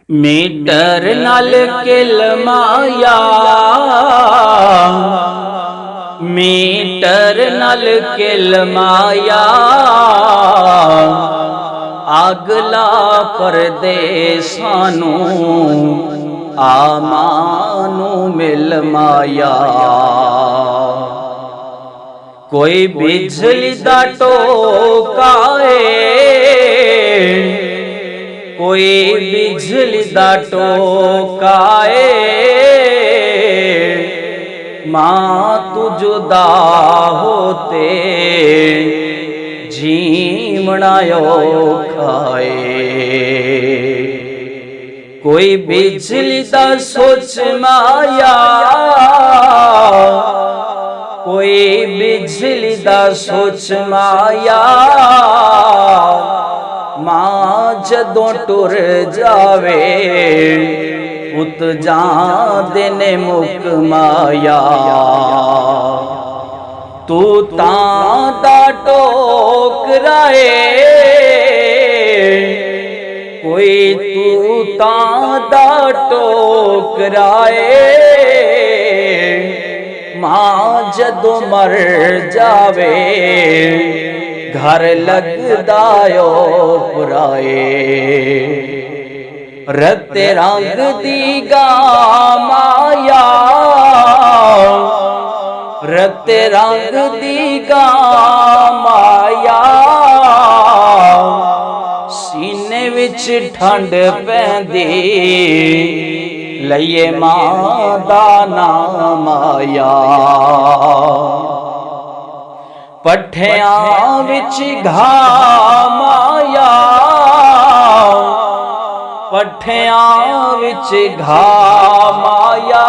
Metre नल किल माया, metre नल किल माया, अगला परदेसानू आमानू मिल माया। कोई बिजली दा टोका कोई बिजली दा टोका मां तू जुदा होते जीवना औखा कोई बिजली दा सोच माया, कोई बिजली दा सोच माया, मां जदों टुर जावे उत जांदे ने मुक माया। तू तां दा टोकराए कोई तू तां दा टोकराए, मां जदों मर जावे घर लगदा ओपराए। रते रंग दी गा माया, रते रंग दी गा माया, सीने विच ठंड पैंदी लइए मां दा नाम आया। पट्ठियां विच घाम आया, पट्ठियां विच घाम आया,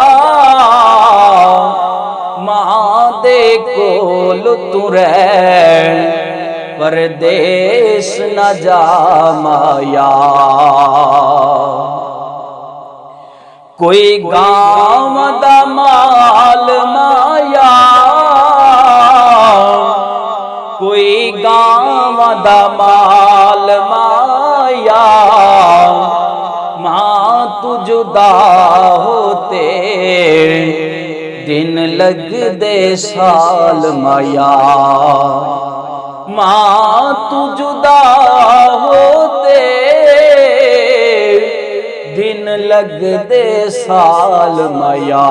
मां दे कोल तू रह परदेस न जा माया। कोई गांव दा माल माया, कोई गांव दा माल माया, मां तू जुदा होते दिन लगदे साल माया। मां तू जुदा होते दिन लगदे साल माया।